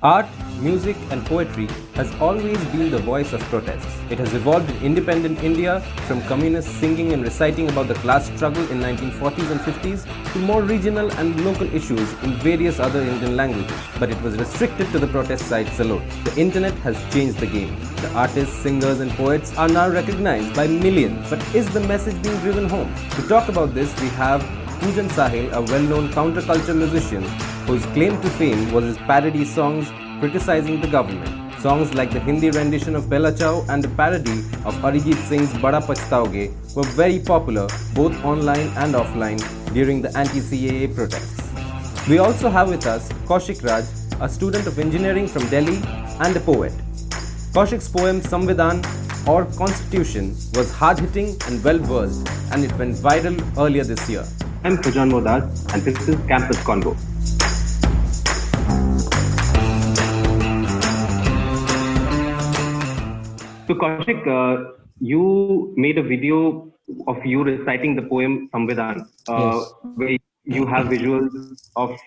Art, music, and poetry has always been the voice of protests. It has evolved in independent India from communists singing and reciting about the class struggle in 1940s and 50s to more regional and local issues in various other Indian languages. But it was restricted to the protest sites alone. The internet has changed the game. The artists, singers, and poets are now recognized by millions. But is the message being driven home? To talk about this, we have Poojan Sahil, a well-known counterculture musician whose claim to fame was his parody songs criticizing the government. Songs like the Hindi rendition of Bella Ciao and a parody of Arijit Singh's Bada Pachtaoge were very popular both online and offline during the anti-CAA protests. We also have with us Kaushik Raj, a student of engineering from Delhi and a poet. Kaushik's poem Samvidhan or Constitution was hard-hitting and well-versed, and it went viral earlier this year. I'm Pujan Modas, and this is Campus Convo. So Kaushik, you made a video of you reciting the poem Samvidhan, Yes. where you have visuals of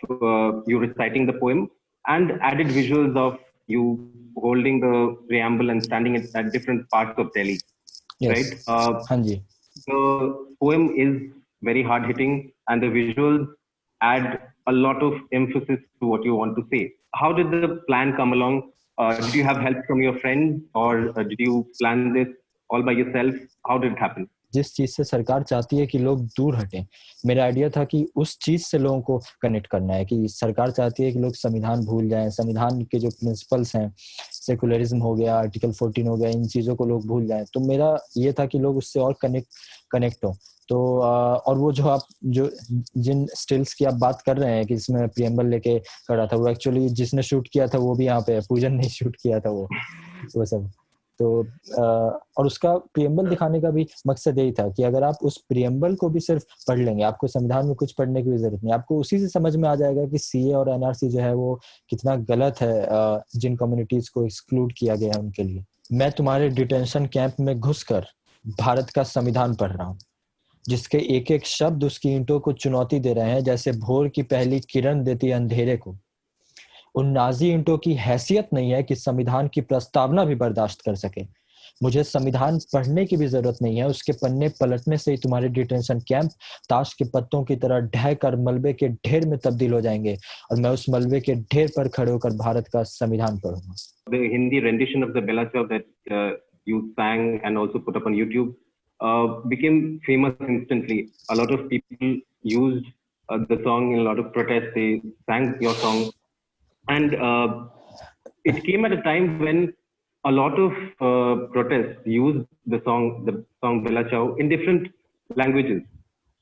you reciting the poem and added visuals of you holding the preamble and standing at different parts of Delhi, Yes. right? हाँ जी. The poem is very hard hitting and the visuals add a lot of emphasis to what you want to say. How did the plan come along? Did you have help from your friends or did you plan this all by yourself? How did it happen? जिस चीज से सरकार चाहती है कि लोग दूर हटें, मेरा आइडिया था कि उस चीज से लोगों को कनेक्ट करना है कि सरकार चाहती है कि लोग संविधान भूल जाएं, संविधान के जो प्रिंसिपल्स हैं, सेकुलरिज्म हो गया, आर्टिकल 14 हो गया, इन चीजों को लोग भूल जाएं. तो मेरा ये था कि लोग उससे और कनेक्ट हो. तो और वो जो आप जो जिन स्टिल्स की आप बात कर रहे हैं कि इसमें प्रियम्बल लेके खड़ा था, वो एक्चुअली जिसने शूट किया था वो भी यहाँ पे है, पूजन ने शूट किया था वो सब. तो और उसका प्रियम्बल दिखाने का भी मकसद यही था कि अगर आप उस प्रियम्बल को भी सिर्फ पढ़ लेंगे, आपको संविधान में कुछ पढ़ने की भी जरूरत नहीं, आपको उसी से समझ में आ जाएगा कि सीए और एनआरसी जो है वो कितना गलत है जिन कम्युनिटीज को एक्सक्लूड किया गया है उनके लिए. मैं तुम्हारे डिटेंशन कैंप में घुसकर भारत का संविधान पढ़ रहा हूँ, जिसके एक एक शब्द उसकी ईंटों को चुनौती दे रहे हैं जैसे भोर की पहली किरण देती है अंधेरे को. उन नाजी ईंटों की हैसियत नहीं है कि संविधान की प्रस्तावना भी बर्दाश्त कर सके. मुझे संविधान पढ़ने की भी जरूरत नहीं है, उसके पन्ने पलटने से ही तुम्हारे डिटेंशन कैंप ताश के पत्तों की तरह ढह कर मलबे के ढेर में तब्दील हो जाएंगे और मैं उस मलबे के ढेर पर खड़े होकर भारत का संविधान पढ़ूंगा. The Hindi rendition of the Bella Ciao that you sang and also put up on YouTube became famous instantly. A lot of people used the song in a lot of protests. They sang your song. And it came at a time when a lot of protests used the song Bella Ciao in different languages.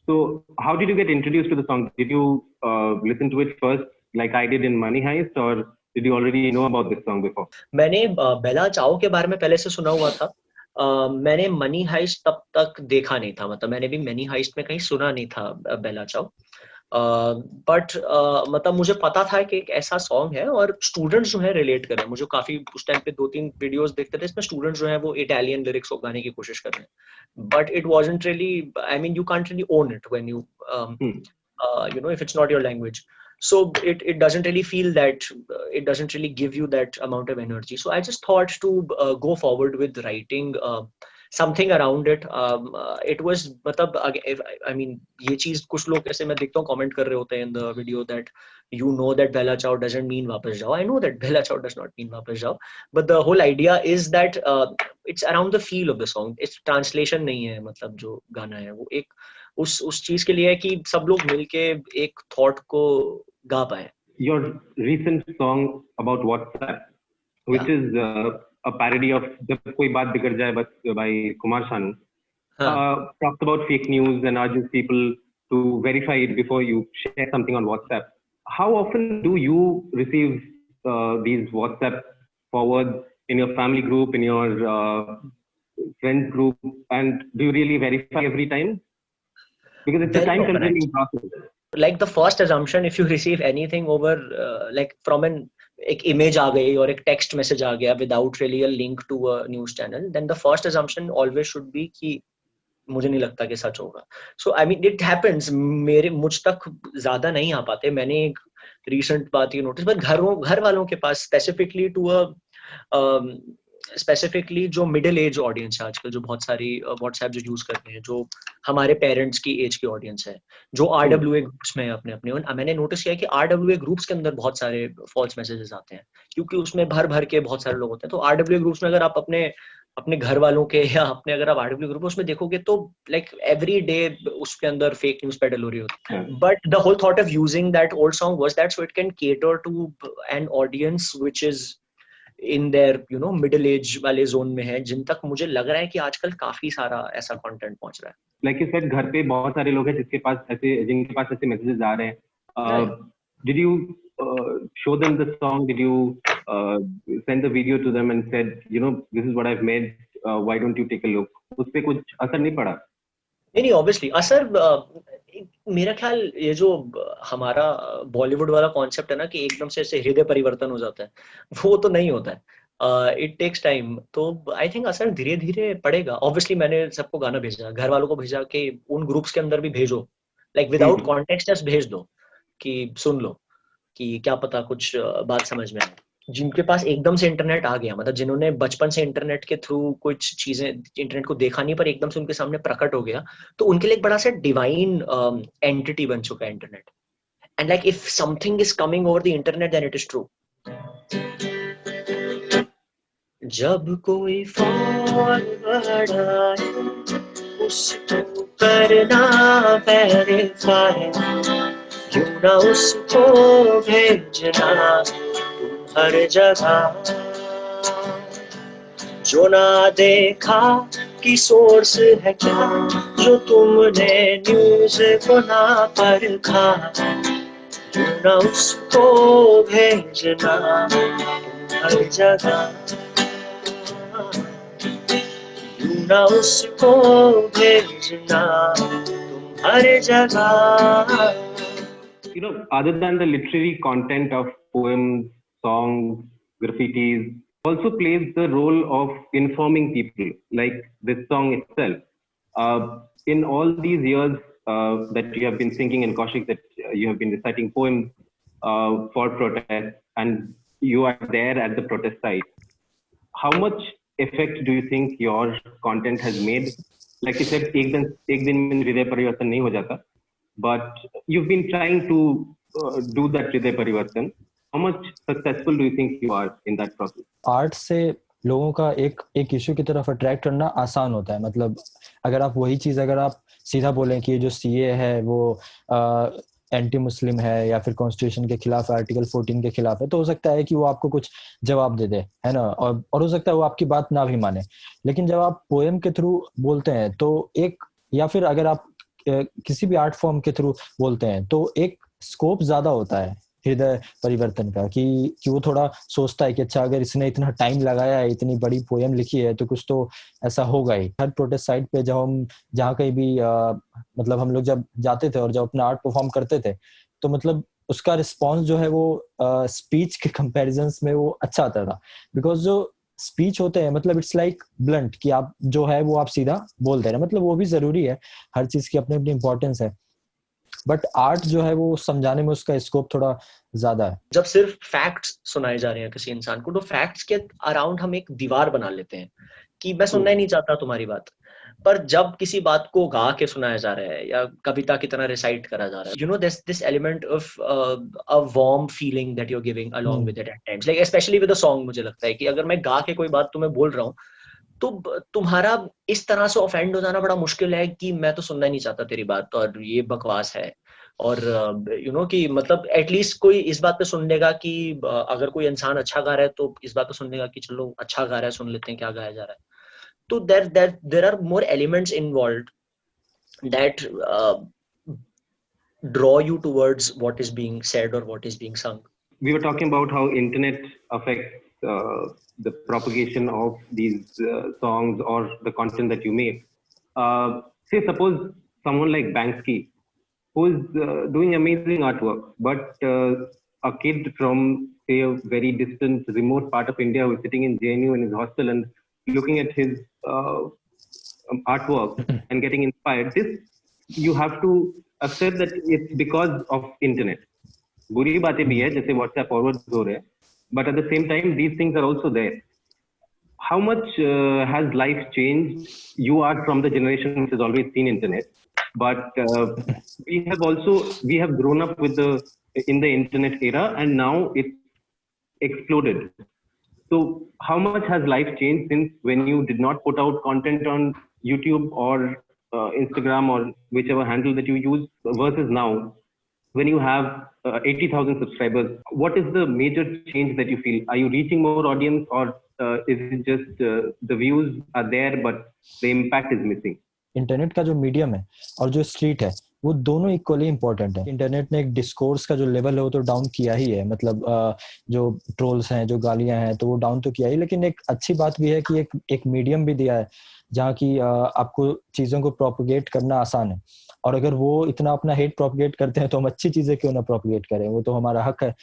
So how did you get introduced to the song? Did you listen to it first like I did in Money Heist, or did you already know about this song before? मैंने बेला चाओ के बारे में पहले से सुना हुआ था. मैंने मनी हाइस्ट तब तक देखा नहीं था, मतलब मैंने भी मनी हाइस्ट में कहीं सुना नहीं था बेला चाओ. बट मतलब मुझे पता था कि एक ऐसा सॉन्ग है और स्टूडेंट्स जो है रिलेट कर रहे हैं. मुझे काफी उस टाइम पे 2-3 वीडियोस देखते थे, इसमें स्टूडेंट्स जो है वो इटालियन लिरिक्स गाने की कोशिश कर रहे हैं. But it wasn't really, I mean you can't really own it when you you know, if it's not your language. So it doesn't really feel that, it doesn't really give you that amount of energy. So I just thought to go forward with writing something around it. It was, मतलब I mean ये चीज कुछ लोग ऐसे मैं देखता हूँ comment कर रहे होते हैं in the video that you know that Bella Ciao doesn't mean वापस जाओ. I know that Bella Ciao does not mean वापस जाओ, but the whole idea is that it's around the feel of the song. It's translation नहीं है, मतलब जो गाना है वो एक उस चीज के लिए है कि सब लोग मिलके एक थॉट को गा पाए. Your recent song about WhatsApp, which is a parody of Jab Koi Baat Bigad Jaye by Kumar Sanu, talks about fake news and urges people to verify it before you share something on WhatsApp. How often do you receive these WhatsApp forwards in your family group, in your friends group, and do you really verify every time? Because it's a time-consuming process. Like the first assumption, if you receive anything over like from एक image आ गई और एक text message आ गया without really a link to a news channel, then the first assumption always should be कि मुझे नहीं लगता कि सच होगा. सो आई मीन इट हैपेंस. मुझ तक ज्यादा नहीं आ पाते. मैंने एक रिसेंट बात ये नोटिस, पर घर वालों के पास स्पेसिफिकली जो मिडिल एज ऑडियंस है आजकल, जो बहुत सारी व्हाट्सएप जो यूज करते हैं, जो हमारे पेरेंट्स की एज की ऑडियंस है, जो RWA ग्रुप्स में है अपने अपने, मैंने नोटिस किया कि RWA ग्रुप्स के अंदर बहुत सारे फॉल्स मैसेजेस आते हैं, क्योंकि उसमें भर भर के बहुत सारे लोग होते हैं. तो RWA ग्रुप्स में अगर आप अपने अपने घर वालों के या अपने अगर आप RWA ग्रुप उसमें देखोगे तो लाइक एवरी डे उसके अंदर फेक न्यूज पेडल हो रही होती है. But the whole thought of using that old song was that so it can cater to an audience which is in their middle age वाले जोन में है, जिन तक मुझे लग रहा है कि आजकल काफी सारा ऐसा कंटेंट पहुंच रहा है. लाइक यू सेड, घर पे बहुत सारे लोग हैं जिनके पास ऐसे मैसेजेस आ रहे हैं. Did you show them the song? Did you send the video to them and said, this is what I've made, why don't you take a look? उस पे कुछ असर नहीं पड़ा? नहीं, ऑब्वियसली असर मेरा ख्याल ये जो हमारा बॉलीवुड वाला कॉन्सेप्ट है ना कि एकदम से ऐसे हृदय परिवर्तन हो जाता है, वो तो नहीं होता है. It takes time. तो आई थिंक असर धीरे धीरे पड़ेगा. ऑब्वियसली मैंने सबको गाना भेजा, घर वालों को भेजा कि उन ग्रुप्स के अंदर भी भेजो, लाइक विदाउट कॉन्टेक्स्ट जस्ट भेज दो कि सुन लो, कि क्या पता कुछ बात समझ में आए. जिनके पास एकदम से इंटरनेट आ गया, मतलब जिन्होंने बचपन से इंटरनेट के थ्रू कुछ चीजें इंटरनेट को देखा नहीं पर एकदम से उनके सामने प्रकट हो गया, तो उनके लिए एक बड़ा सा डिवाइन एंटिटी बन चुका है internet. And like if something is coming over the internet then it is true. जब कोई फॉरवर्ड आए उसको करना वेरीफाई, क्यों ना उसको भेजना हर जगह. जो ना देखा कि सोर्स है क्या, जो तुमने न्यूज को ना परखा, क्यों ना उसको भेजना हर जगह. क्यों ना उसको भेजना हर जगह. Other than the literary content of poems, songs, graffitis, also plays the role of informing people, like this song itself. In all these years that you have been singing, and Kaushik, that you have been reciting poems for protest, and you are there at the protest site, how much effect do you think your content has made? Like you said, एक दिन में हृदय परिवर्तन नहीं हो जाता, but you've been trying to do that hriday parivartan. How much successful do you think you are in that process? Art से लोगों का एक इश्यू की तरफ अट्रैक्ट करना आसान होता है. मतलब अगर आप वही चीज अगर आप सीधा बोलें कि ये जो सीए है वो एंटी मुस्लिम है या फिर कॉन्स्टिट्यूशन के खिलाफ, आर्टिकल 14 के खिलाफ है, तो हो सकता है कि वो आपको कुछ जवाब दे दे, है ना, और हो सकता है वो आपकी बात ना भी माने. लेकिन जब आप पोएम के थ्रू बोलते हैं तो एक, या फिर अगर आप किसी भी आर्ट फॉर्म के थ्रू बोलते हैं तो एक स्कोप ज्यादा होता है हृदय परिवर्तन का, कि वो थोड़ा सोचता है कि अच्छा अगर इसने इतना टाइम लगाया है, इतनी बड़ी पोएम लिखी है, तो कुछ तो ऐसा होगा ही. हर प्रोटेस्ट साइट पे जब हम जहाँ कहीं भी मतलब हम लोग जब जाते थे और जब अपना आर्ट परफॉर्म करते थे, तो मतलब उसका रिस्पॉन्स जो है वो स्पीच के कंपेरिजन में वो अच्छा आता था. बिकॉज जो स्पीच होते हैं मतलब इट्स लाइक ब्लंट, कि आप जो है वो आप सीधा बोल दे रहे हैं. मतलब वो भी जरूरी है, हर चीज की अपनी अपनी इंपॉर्टेंस है, बट आर्ट जो है वो समझाने में उसका स्कोप थोड़ा ज्यादा है. जब सिर्फ फैक्ट्स सुनाए जा रहे हैं किसी इंसान को, तो फैक्ट्स के अराउंड हम एक दीवार बना लेते हैं कि मैं सुनना ही नहीं चाहता तुम्हारी बात. पर जब किसी बात को गा के सुनाया जा रहा है या कविता की तरह रिसाइट करा जा रहा है, this element of a warm feeling that you're giving along with it at times, like especially with a song. मुझे लगता है कि अगर मैं गा के कोई बात तुम्हें बोल रहा हूँ तो तुम्हारा इस तरह से ऑफेंड हो जाना बड़ा मुश्किल है कि मैं तो सुनना ही नहीं चाहता तेरी बात और ये बकवास है. और कि मतलब एटलीस्ट कोई इस बात पे सुन लेगा कि अगर कोई इंसान अच्छा गा रहा है तो इस बात पे सुन लेगा कि चलो अच्छा गा रहा है, सुन लेते हैं क्या गाया जा रहा है. तो there are more elements involved that draw you towards what is being said or what is being sung. We were talking about how internet affects the propagation of these songs or the content that you make. Say suppose someone like Banksy, who is doing amazing artwork, but a kid from say a very distant, remote part of India who is sitting in JNU in his hostel and looking at his artwork and getting inspired, this you have to accept that it's because of internet. बुरी बातें भी है जैसे WhatsApp forward हो रहे हैं, but at the same time these things are also there. How much has life changed? You are from the generation which has always seen internet, but we have grown up in the internet era, and now it's exploded. So how much has life changed since when you did not put out content on YouTube or Instagram or whichever handle that you use versus now when you have 80,000 subscribers? What is the major change that you feel? Are you reaching more audience, or is it just the views are there but the impact is missing? Internet का जो medium है और जो street है वो दोनों equally important है। Internet ने एक डिस्कोर्स का जो लेवल है वो तो डाउन किया ही है, मतलब जो ट्रोल्स हैं, जो गालियां हैं, तो वो डाउन तो किया ही, लेकिन एक अच्छी बात भी है कि एक मीडियम भी दिया है जहाँ की आपको चीजों को प्रोपगेट करना आसान है। और अगर वो इतना अपना हेट प्रोपगेट करते हैं तो हम अच्छी चीजें क्यों ना प्रोपगेट करें, वो तो हमारा हक है।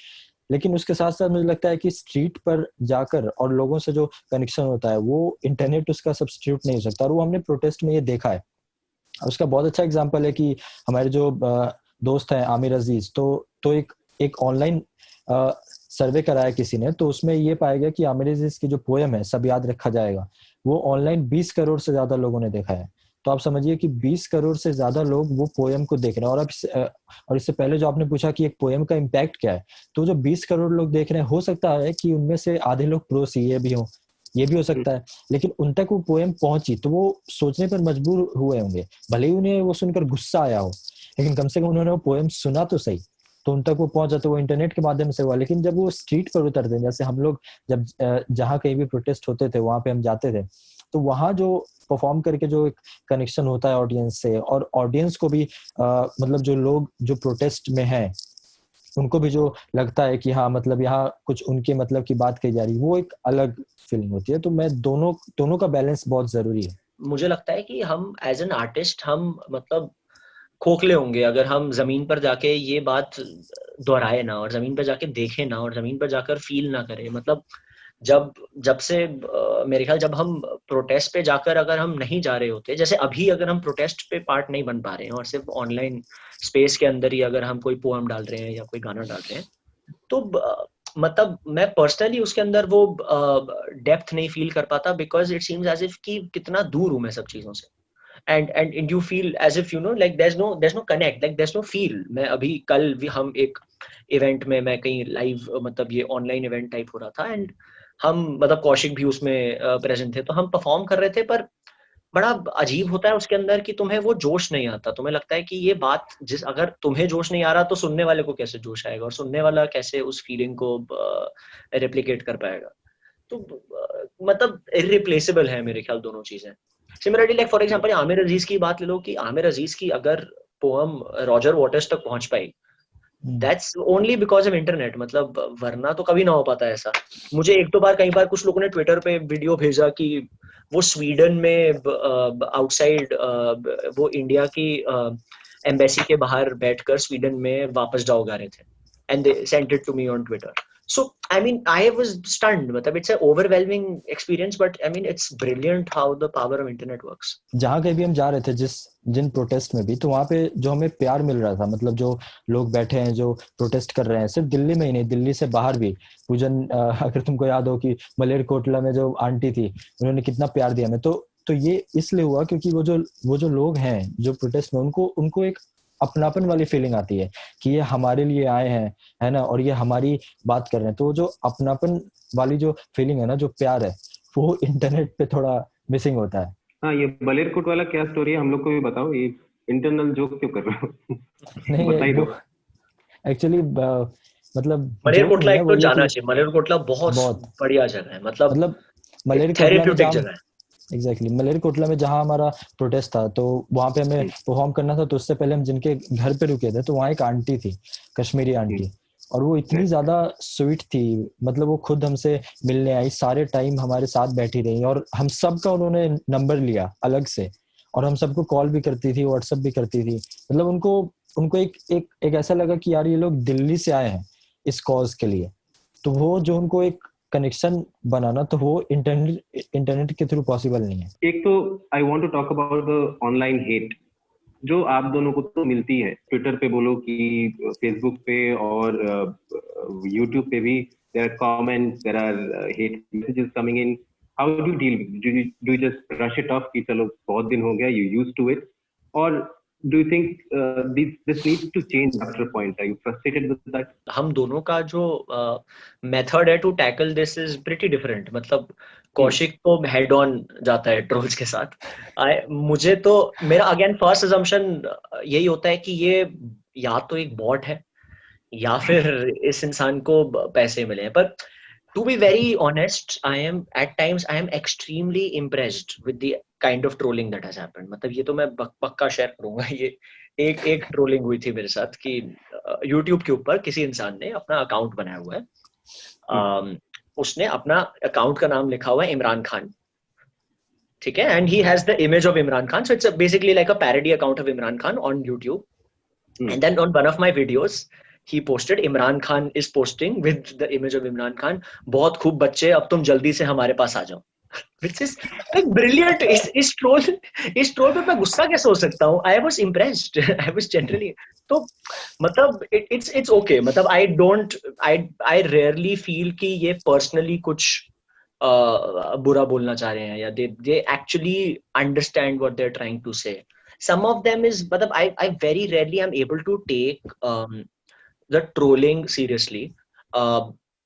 लेकिन उसके साथ साथ मुझे लगता है कि स्ट्रीट पर जाकर और लोगों से जो कनेक्शन होता है वो इंटरनेट उसका सब्स्टिट्यूट नहीं हो सकता, और वो हमने प्रोटेस्ट में ये देखा है। उसका बहुत अच्छा एग्जांपल है कि हमारे जो दोस्त हैं आमिर अजीज, तो एक ऑनलाइन सर्वे कराया किसी ने, तो उसमें ये पाया गया कि आमिर अजीज की जो पोएम है सब याद रखा जाएगा, वो ऑनलाइन 20 करोड़ से ज्यादा लोगों ने देखा है। तो आप समझिए कि 20 करोड़ से ज्यादा लोग वो पोएम को देख रहे हैं। और इससे पहले जो आपने पूछा कि एक पोएम का इम्पैक्ट क्या है, तो जो 20 करोड़ लोग देख रहे हैं, हो सकता है कि उनमें से आधे लोग प्रो सीए भी हों, ये भी हो सकता है, लेकिन उन तक वो पोएम पहुंची तो वो सोचने पर मजबूर हुए होंगे। भले ही उन्हें वो सुनकर गुस्सा आया हो, लेकिन कम से कम उन्होंने वो पोएम सुना तो सही, तो उन तक वो पहुंचा। तो वो इंटरनेट के माध्यम से हुआ। लेकिन जब वो स्ट्रीट पर उतरते हैं, जैसे हम लोग जब जहाँ कहीं भी प्रोटेस्ट होते थे वहां पे हम जाते थे, तो वहां जो परफॉर्म करके जो एक कनेक्शन होता है ऑडियंस से, और ऑडियंस को भी मतलब जो लोग जो प्रोटेस्ट में हैं उनको भी जो लगता है कि हाँ मतलब यहाँ कुछ उनके मतलब की बात कही जा रही है, वो एक अलग फीलिंग होती है। तो मैं दोनों का बैलेंस बहुत जरूरी है। मुझे लगता है कि हम एज एन आर्टिस्ट हम मतलब खोखले होंगे अगर हम जमीन पर जाके ये बात दोहराए ना, और जमीन पर जाके देखें ना, और जमीन पर जाकर फील ना करें। मतलब जब से मेरे ख्याल जब हम प्रोटेस्ट पे जाकर अगर हम नहीं जा रहे होते, जैसे अभी अगर हम प्रोटेस्ट पे पार्ट नहीं बन पा रहे हैं और सिर्फ ऑनलाइन स्पेस के अंदर ही अगर हम कोई पोएम डाल रहे हैं या कोई गाना डाल रहे हैं, तो मतलब मैं पर्सनली उसके अंदर वो डेप्थ नहीं फील कर पाता, because it seems as if कि कितना दूर हूं मैं सब चीजों से। and you feel as if like there's no connect, like there's no feel। मैं अभी कल भी हम एक इवेंट में, मैं कहीं लाइव मतलब ये ऑनलाइन इवेंट टाइप हो रहा था, एंड हम मतलब कौशिक भी उसमें प्रेजेंट थे, तो हम परफॉर्म कर रहे थे, पर बड़ा अजीब होता है उसके अंदर कि तुम्हें वो जोश नहीं आता। तुम्हें लगता है कि ये बात अगर तुम्हें जोश नहीं आ रहा तो सुनने वाले को कैसे जोश आएगा, और सुनने वाला कैसे उस फीलिंग को रेप्लिकेट कर पाएगा। तो मतलब इररिप्लेसेबल है मेरे ख्याल दोनों चीजें। Similarly like for example Aamir Aziz की बात ले लो, कि आमिर अजीज की अगर पोएम रॉजर वॉटर्स तक पहुंच पाई, that's only because of internet. मतलब वरना तो कभी ना हो पाता ऐसा। मुझे एक दो बार कई बार कुछ लोगों ने ट्विटर पे वीडियो भेजा कि वो स्वीडन में आउटसाइड वो इंडिया की एम्बेसी के बाहर बैठकर स्वीडन में वापस जाओ गा रहे थे, and they sent it to me on Twitter. So, I mean, I was stunned. मतलब it's a overwhelming experience, but I mean, it's brilliant how the power of internet works. जहाँ कहीं भी हम जा रहे थे, जिन प्रोटेस्ट में भी, तो वहाँ पे जो हमें प्यार मिल रहा था, मतलब जो लोग बैठे हैं जो प्रोटेस्ट कर रहे हैं, सिर्फ दिल्ली में ही नहीं, दिल्ली से बाहर भी। पूजन, अगर तुमको याद हो कि मलेरकोटला में जो आंटी थी, उन्होंने कितना प्यार दिया हमें। तो ये इसलिए हुआ क्योंकि वो जो लोग हैं जो प्रोटेस्ट में, उनको एक अपनापन वाली फीलिंग आती है कि ये हमारे लिए आए हैं, है ना, और ये हमारी बात कर रहे हैं। तो जो अपनापन वाली जो फीलिंग है ना, जो प्यार है, वो इंटरनेट पे थोड़ा मिसिंग होता है। हाँ, ये मलेरकोट वाला क्या स्टोरी है, हम लोग को भी बताओ। ये इंटरनल जोक क्यों कर रहे हो? नहीं, बताइए दो। एक्चुअली मतलब मलेरकोटला एक तो जाना चाहिए। मलेरकोटला बहुत बढ़िया जगह है। मतलब मलेरकोटला जगह है। एग्जैक्टली मलेरकोटला में जहाँ हमारा प्रोटेस्ट था, तो वहां पे हमें परफॉर्म करना था। तो उससे पहले हम जिनके घर पे रुके थे, तो वहाँ एक आंटी थी, कश्मीरी आंटी, और वो इतनी ज्यादा स्वीट थी। मतलब वो खुद हमसे मिलने आई, सारे टाइम हमारे साथ बैठी रही, और हम सबका उन्होंने नंबर लिया अलग से, और हम सबको कॉल भी करती थी, व्हाट्सएप भी करती थी। मतलब उनको एक ऐसा लगा कि यार ये लोग दिल्ली से आए हैं इस कॉज के लिए। तो वो जो उनको एक कनेक्शन बनाना, तो वो इंटरनेट के थ्रू पॉसिबल नहीं है। एक तो I want to talk about the online hate जो आप दोनों को तो मिलती है, ट्विटर पे बोलो कि फेसबुक पे और यूट्यूब पे भी there are comments, there are hate messages coming in. How do you deal, do you just brush it off कि चलो बहुत दिन हो गया, यू यूज्ड टू इट, और do you think this needs to change after a point? Are you frustrated with that? हम दोनों का जो मेथड है to tackle this is pretty different. मतलब कौशिक तो हेड ऑन जाता है ट्रोल्स के साथ। मुझे तो मेरा अगेन फर्स्ट अजम्पशन यही होता है कि ये या तो एक बॉट है या फिर इस इंसान को पैसे मिले हैं। पर to be very honest, I am extremely impressed with the kind of trolling that has happened. मतलब ये तो मैं पक्का शेयर करूंगा। ये एक ट्रोलिंग हुई थी मेरे साथ कि YouTube के ऊपर किसी इंसान ने अपना अकाउंट बनाया हुआ है। उसने अपना अकाउंट का नाम लिखा हुआ है इमरान खान, ठीक है, and he has the image of Imran Khan, so it's basically like a parody account of Imran Khan on YouTube. And then on one of my videos he posted Imran Khan is posting with the image of Imran Khan, बहुत खूब बच्चे, अब तुम जल्दी से हमारे पास आ जाओ, which is like brilliant. इस ट्रोल पे मैं गुस्सा कैसे हो सकता हूँ? I was impressed. I was generally, तो मतलब it's okay. मतलब I rarely feel कि ये personally कुछ बुरा बोलना चाह रहे हैं, या they actually understand what they're trying to say. Some of them is, but I very rarely am able to take the trolling seriously.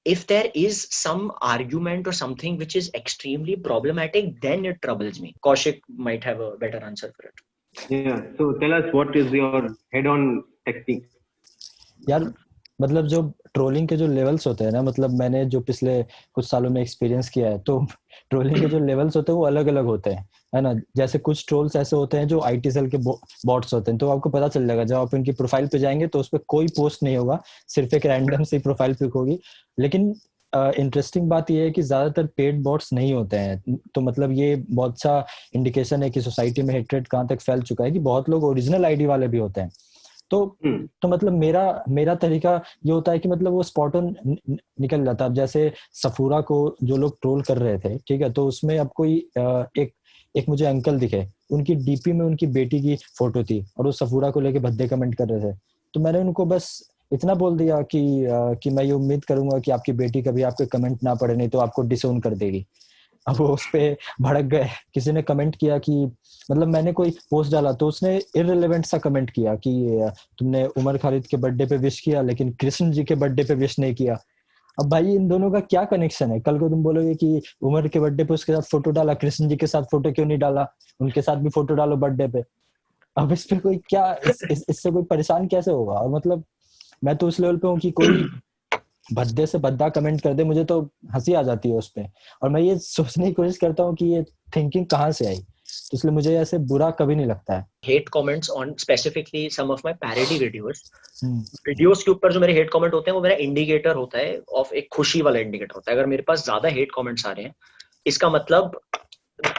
If there is some argument or something which is extremely problematic, then it troubles me. Kaushik might have a better answer for it. Yeah, so tell us, what is your head-on technique? यार मतलब जो trolling के जो levels होते हैं ना, मतलब मैंने जो पिछले कुछ सालों में एक्सपीरियंस किया है, तो ट्रोलिंग के जो लेवल्स होते हैं वो अलग अलग होते हैं, है ना। जैसे कुछ ट्रोल्स ऐसे होते हैं जो आईटी सेल के बॉट्स होते हैं, तो आपको पता चल जाएगा जब आप उनकी प्रोफाइल पे जाएंगे तो उस पर कोई पोस्ट नहीं होगा, सिर्फ एक रैंडम सी प्रोफाइल पिक होगी। लेकिन इंटरेस्टिंग बात यह है कि ज्यादातर पेड बॉट्स नहीं होते हैं, तो मतलब ये बहुत अच्छा इंडिकेशन है कि सोसाइटी में हेट्रेड कहाँ तक फैल चुका है कि बहुत लोग ओरिजिनल आईडी वाले भी होते हैं। तो मतलब मेरा तरीका ये होता है कि मतलब वो स्पॉट ऑन निकल जाता है। अब जैसे सफूरा को जो लोग ट्रोल कर रहे थे, ठीक है, तो उसमें अब कोई एक मुझे अंकल दिखे, उनकी डीपी में उनकी बेटी की फोटो थी और वो सफूरा को लेके भद्दे कमेंट कर रहे थे। तो मैंने उनको बस इतना बोल दिया कि मैं ये उम्मीद करूंगा कि आपकी बेटी कभी आपके कमेंट ना पढ़े, नहीं तो आपको डिसोन कर देगी। अब वो उस पे भड़क गए। किसी ने कमेंट किया कि मतलब मैंने कोई पोस्ट डाला तो उसने इररिलेवेंट सा कमेंट किया कि तुमने उमर खालिद के बर्थडे पे विश किया लेकिन कृष्ण जी के बर्थडे पे विश नहीं किया। अब भाई इन दोनों का क्या कनेक्शन है? कल को तुम बोलोगे कि उमर के बर्थडे पे उसके साथ फोटो डाला, कृष्ण जी के साथ फोटो क्यों नहीं डाला, उनके साथ भी फोटो डालो बर्थडे पे। अब इस पे कोई क्या इससे कोई परेशान कैसे होगा? और मतलब मैं तो उस लेवल पे हूँ कि कोई भद्दे से भद्दा कमेंट कर दे, मुझे तो हंसी आ जाती है उस पे, और मैं ये सोचने की कोशिश करता हूँ कि ये थिंकिंग कहाँ से आई, तो इसलिए मुझे ऐसे बुरा कभी नहीं लगता है। Hate comments on specifically some of my parody videos के ऊपर जो मेरे हेट कमेंट होते हैं वो मेरा इंडिकेटर होता है ऑफ एक खुशी वाला इंडिकेटर होता है। अगर मेरे पास ज्यादा हेट कमेंट्स आ रहे हैं, इसका मतलब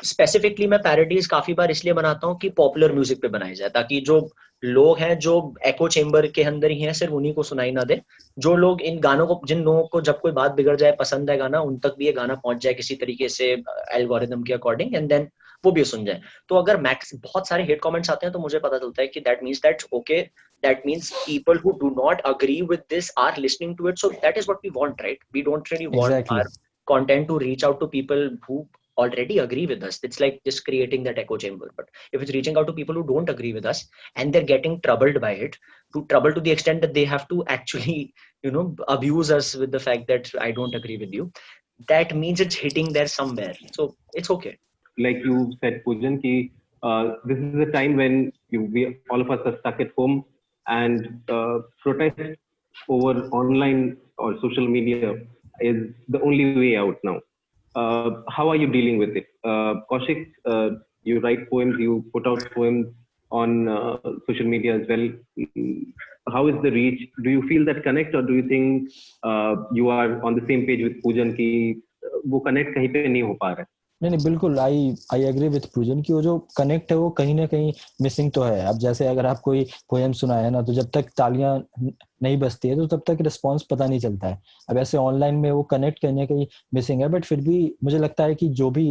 स्पेसिफिकली मैं पैरोडीज काफी बार इसलिए बनाता हूँ कि पॉपुलर म्यूजिक पे बनाई जाए, ताकि जो लोग हैं जो एको चेम्बर के अंदर ही हैं सिर्फ उन्हीं को सुनाई ना दे। जो लोग इन गानों को, जिन लोगों को जब कोई बात बिगड़ जाए, पसंद है गाना, उन तक भी ये गाना पहुंच जाए किसी तरीके से एल्गोरिदम के अकॉर्डिंग, एंड देन वो भी सुन जाए। तो अगर मैक्स बहुत सारे हेट कमेंट्स आते हैं तो मुझे पता चलता है कि that means that okay, that means people who do not agree with this are listening to it, so that is what we want, right? We don't really want our content to reach out to people who already agree with us. It's like just creating that echo chamber. But if it's reaching out to people who don't agree with us and they're getting troubled by it, troubled to the extent that they have to actually, abuse us with the fact that I don't agree with you, that means it's hitting there somewhere. So it's okay. Like you said, Poojan, this is a time when all of us are stuck at home, and protest over online or social media is the only way out now. How are you dealing with it? Kaushik, you write poems, you put out poems on social media as well. How is the reach? Do you feel that connect, or do you think you are on the same page with Poojan कि वो connect कहीं पे नहीं हो पा रहा है? नहीं, बिल्कुल आई एग्री विथ पूजन कि वो जो कनेक्ट है वो कहीं ना कहीं मिसिंग तो है। अब जैसे अगर आप कोई पोएम सुनाए ना, तो जब तक तालियां नहीं बजती है तो तब तक रिस्पॉन्स पता नहीं चलता है। अब ऐसे ऑनलाइन में वो कनेक्ट करने का ही मिसिंग है, बट फिर भी मुझे लगता है कि जो भी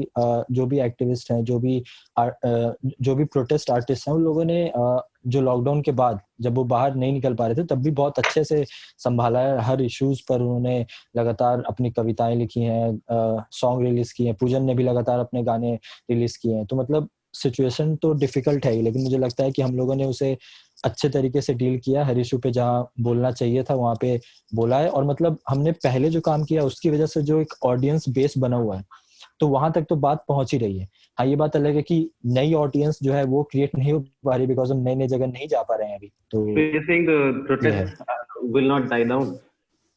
एक्टिविस्ट हैं, जो भी प्रोटेस्ट आर्टिस्ट हैं, उन लोगों ने जो लॉकडाउन के बाद जब वो बाहर नहीं निकल पा रहे थे तब भी बहुत अच्छे से संभाला है। हर इश्यूज पर उन्होंने लगातार अपनी कविताएं लिखी हैं, सॉन्ग रिलीज किए हैं, पूजन ने भी लगातार अपने गाने रिलीज किए हैं। तो मतलब सिचुएशन तो डिफिकल्ट है ही, लेकिन मुझे लगता है कि हम लोगों ने उसे अच्छे तरीके से डील किया। हर इशू पे जहाँ बोलना चाहिए था वहां पे बोला है, और मतलब हमने पहले जो काम किया उसकी वजह से जो एक ऑडियंस बेस बना हुआ है तो वहां तक तो बात पहुंच ही रही है। हाँ, ये बात अलग है कि नई ऑडियंस जो है वो क्रिएट नहीं हो पा रही बिकॉज हम नई नई जगह नहीं जा पा रहे हैं अभी। तो So you're saying the ये है, protests will not die down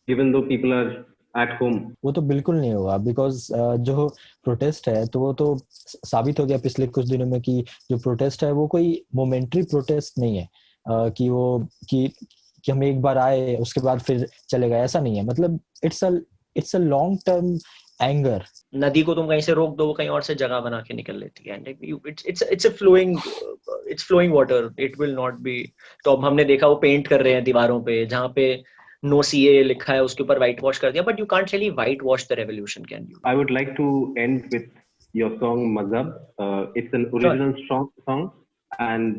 even though people are at home? वो तो बिल्कुल नहीं होगा बिकॉज जो प्रोटेस्ट है तो वो तो साबित हो गया पिछले कुछ दिनों में कि जो प्रोटेस्ट है वो कोई मोमेंट्री प्रोटेस्ट नहीं है, कि वो कि हम एक बार आए उसके बाद फिर चले गए, ऐसा नहीं है। मतलब it's a long term anger. नदी को तुम कहीं से रोक दो, वो कहीं और से जगह बना के निकल लेती है, and it's flowing water, it will not be. तो अब हमने देखा वो पेंट कर रहे हैं दीवारों पे, जहाँ पे नो सीए लिखा है उसके ऊपर व्हाइट वॉश कर दिया, but you can't really white wash the revolution, can you? I would like to end with your song Mazhab. It's an original song, and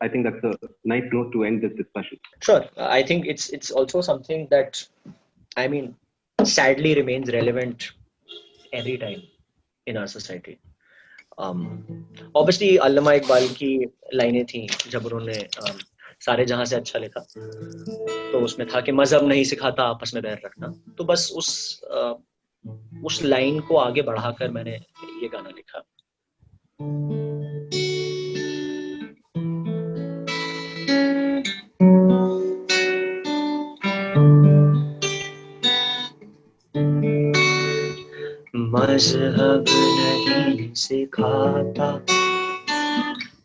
I think that's a nice note to end this discussion. Sure. I think it's also something that, I mean, sadly remains relevant every time in our society. Obviously अल्लामा इकबाल की लाइनें थी जब उन्होंने सारे जहां से अच्छा लिखा, तो उसमें था कि मजहब नहीं सिखाता आपस में बैर रखना। तो बस उस लाइन को आगे बढ़ाकर मैंने ये गाना लिखा। मजहब नहीं सिखाता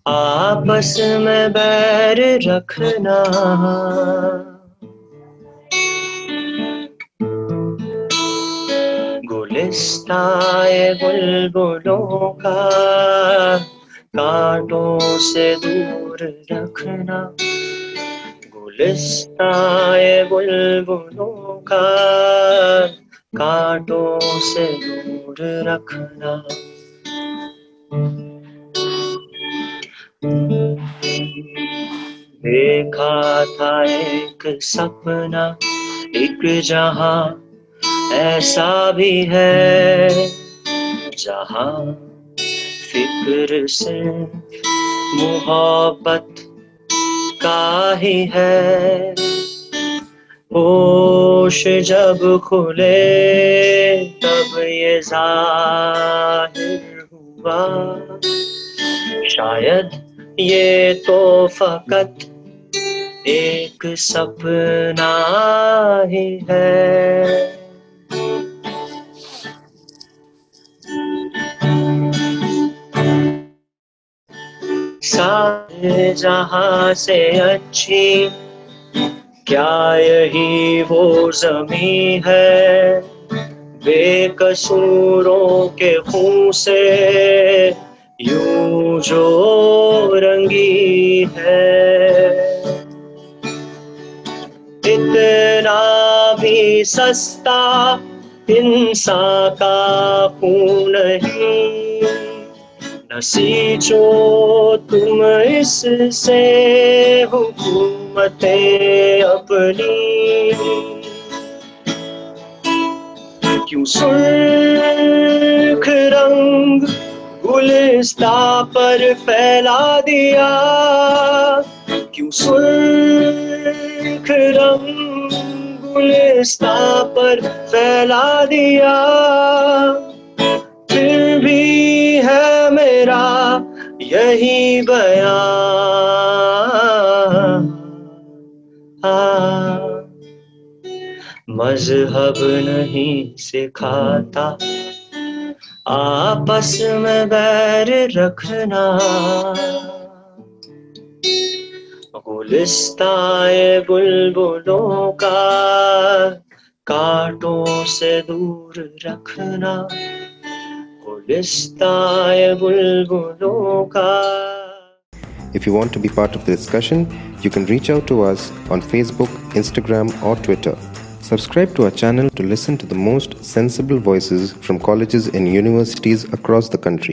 आपस में बैर रखना, गुलिस्ताए बुलबुलों का कांटों से दूर रखना, गुलिस्ताए बुलबुलों का कांटों से दूर रखना। देखा था एक सपना, एक जहां ऐसा भी है जहां फिक्र से मोहब्बत का ही है। होश जब खुले तब ये जाहिर हुआ, शायद ये तो फकत एक सपना ही है। सारे जहां से अच्छी क्या यही वो ज़मीं है, बेकसूरों के खून से यूं जो रंगी है। इतना भी सस्ता इंसान का खून नहीं, नसीचो तुम इससे हुकूमतें अपनी। क्यों सुर्ख रंग गुलिस्ता पर फैला दिया, क्यों सुर्ख रंग गुलिस्ता पर फैला दिया। फिर भी है मेरा यही बयान, मजहब नहीं सिखाता आपस में बैर रखना, गुलिस्ताए बुलबुलों का कांटों से दूर रखना, गुलिस्ताए बुलबुलों का। If you want to be part of the discussion, you can reach out to us on Facebook, Instagram, or Twitter. Subscribe to our channel to listen to the most sensible voices from colleges and universities across the country.